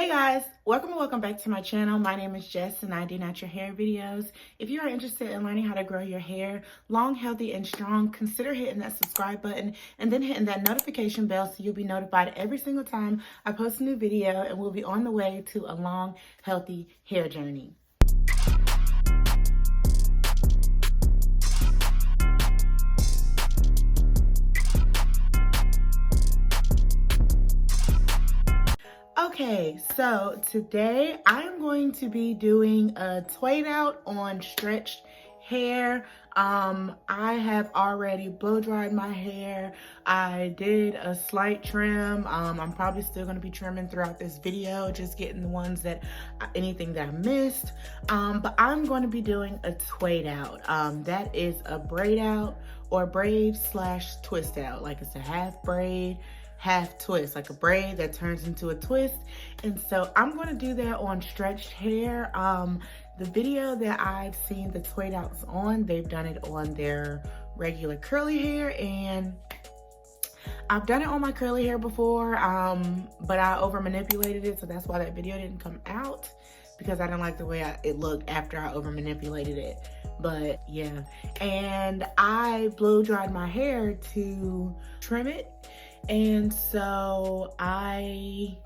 Hey guys, welcome and welcome back to my channel. My name is Jess and I do natural hair videos. If you are interested in learning how to grow your hair long, healthy, and strong, consider hitting that subscribe button and then hitting that notification bell so you'll be notified every single time I post a new video, and we'll be on the way to a long, healthy hair journey. Okay, so today I'm going to be doing a Twaidout on stretched hair. I have already blow dried my hair. I did a slight trim. I'm probably still going to be trimming throughout this video, just getting the ones that anything that I missed. But I'm going to be doing a Twaidout. That is a braid out or braid / twist out. Like, it's a half braid, half twist, like a braid that turns into a twist. And so I'm going to do that on stretched hair. The video that I've seen the Twaidouts on, they've done it on their regular curly hair, and I've done it on my curly hair before, but I over manipulated it, so that's why that video didn't come out, because I didn't like the way it looked after I over manipulated it. But yeah, and I blow dried my hair to trim it, and so I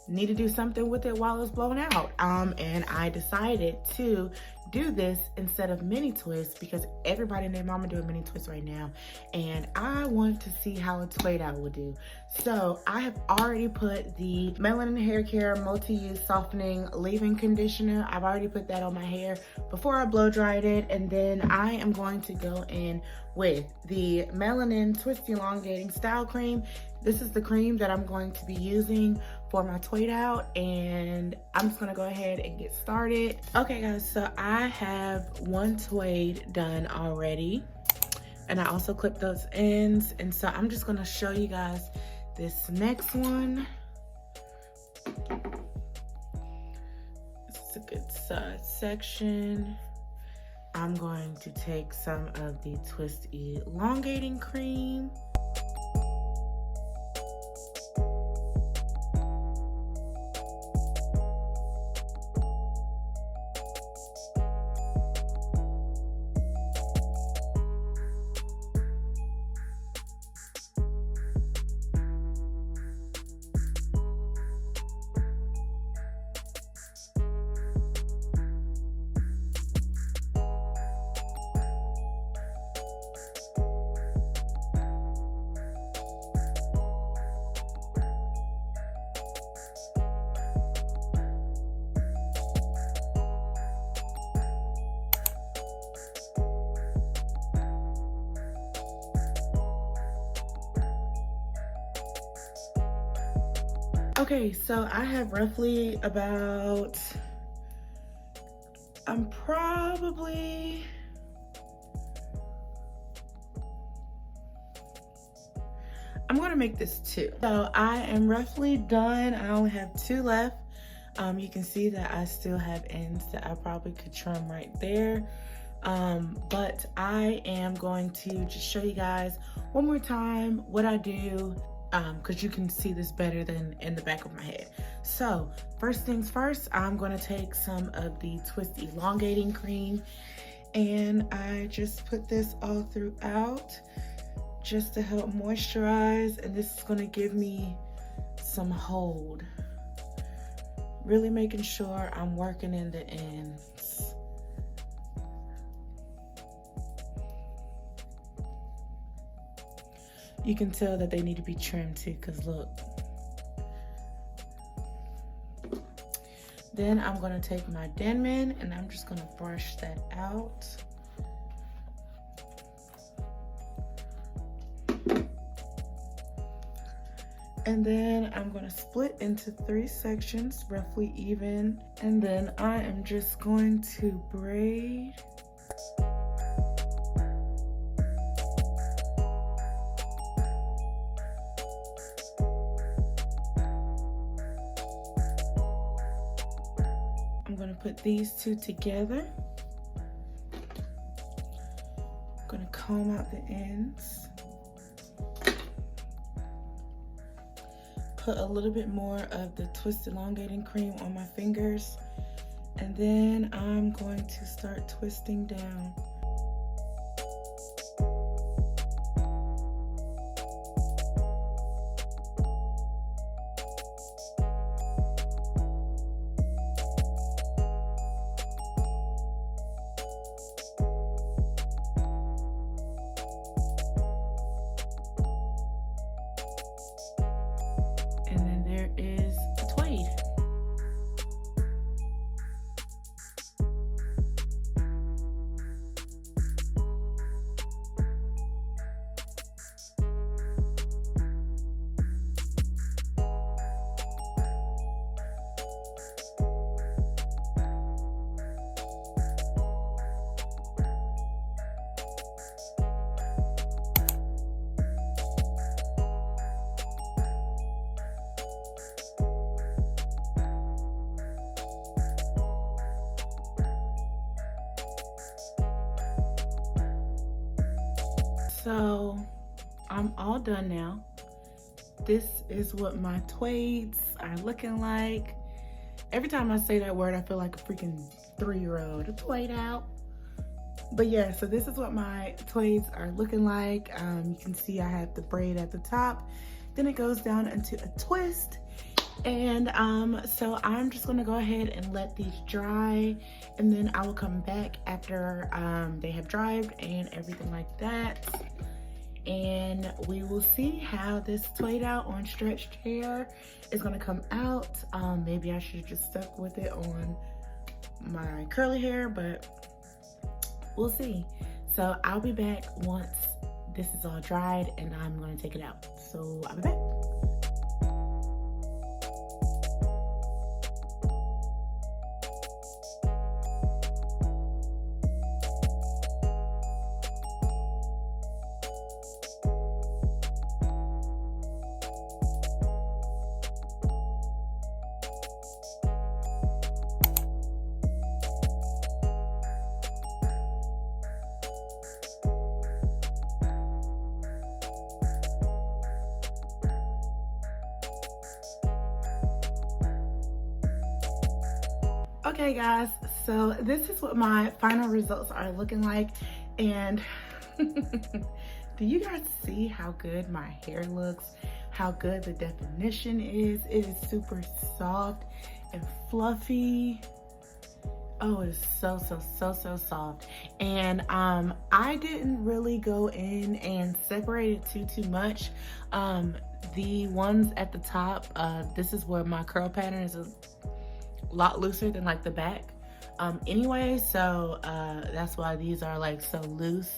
need to do something with it while it's blown out. And I decided to do this instead of mini twists, because everybody and their mama doing mini twists right now, and I want to see how a Twaidout will do. So I have already put the Melanin Hair Care Multi-Use Softening Leave-In Conditioner. I've already put that on my hair before I blow dried it, and then I am going to go in with the Melanin Twist Elongating Style Cream. This is the cream that I'm going to be using for my Twaidout, and I'm just gonna go ahead and get started. Okay guys, so I have one Twaid done already, and I also clipped those ends, and so I'm just gonna show you guys this next one. This is a good side section. I'm going to take some of the Twist Elongating Cream. Okay, so I have roughly about, I'm gonna make this 2. So I am roughly done. I only have 2 left. You can see that I still have ends that I probably could trim right there. But I am going to just show you guys one more time what I do, because you can see this better than in the back of my head. So first things first, I'm going to take some of the Twist Elongating Cream, and I just put this all throughout just to help moisturize, and this is going to give me some hold, really making sure I'm working in the ends. You can tell that they need to be trimmed too, because look. Then I'm going to take my Denman and I'm just going to brush that out. And then I'm going to split into 3 sections, roughly even. And then I am just going to braid. I'm going to put these 2 together. I'm going to comb out the ends. put a little bit more of the twist elongating cream on my fingers, and then I'm going to start twisting down. And then there is the Twaid. So I'm all done now. This is what my Twaids are looking like. Every time I say that word, I feel like a freaking 3-year-old. A Twaidout. But yeah, so this is what my Twaids are looking like. You can see I have the braid at the top. Then it goes down into a twist. And so I'm just gonna go ahead and let these dry, and then I will come back after they have dried and everything like that, and we will see how this Twaidout on stretched hair is gonna come out. Maybe I should have just stuck with it on my curly hair, but we'll see. So I'll be back once this is all dried and I'm gonna take it out. So I'll be back. Okay guys, so this is what my final results are looking like, and do you guys see how good my hair looks, how good the definition is? It is super soft and fluffy. Oh, it is so soft. And I didn't really go in and separate it too much. The ones at the top, this is where my curl pattern is a lot looser than like the back anyway, so that's why these are like so loose,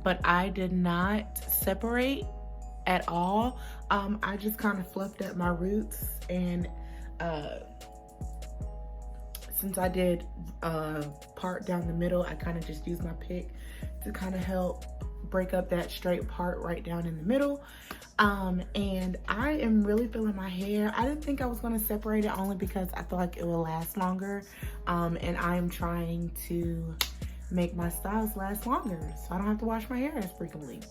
but I did not separate at all. I just kind of fluffed up my roots, and since I did part down the middle, I kind of just used my pick to kind of help break up that straight part right down in the middle. And I am really feeling my hair. I didn't think I was going to separate it, only because I feel like it will last longer, and I am trying to make my styles last longer so I don't have to wash my hair as frequently.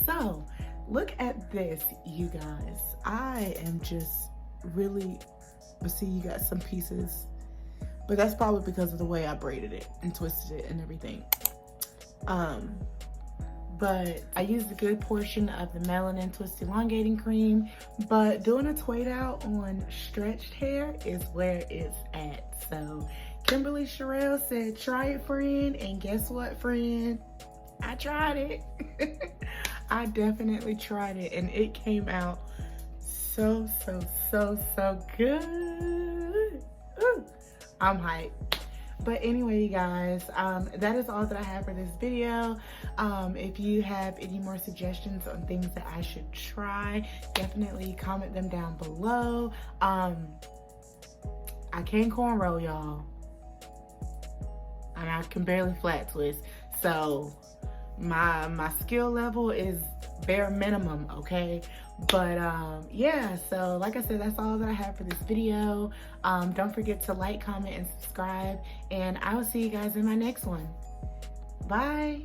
So look at this, you guys. I am just really, but see, you got some pieces, but that's probably because of the way I braided it and twisted it and everything. But I used a good portion of the MELANIN Twist Elongating Cream, but doing a Twaidout on stretched hair is where it's at. So Kimberly Sherrill said, try it, friend, and guess what, friend? I tried it. I definitely tried it, and it came out so good. Ooh, I'm hyped. But anyway, you guys, that is all that I have for this video. If you have any more suggestions on things that I should try, definitely comment them down below. I can't cornrow, y'all, and I can barely flat twist, so my skill level is bare minimum, okay? But yeah, so like I said, that's all that I have for this video. Don't forget to like, comment, and subscribe, and I will see you guys in my next one. Bye.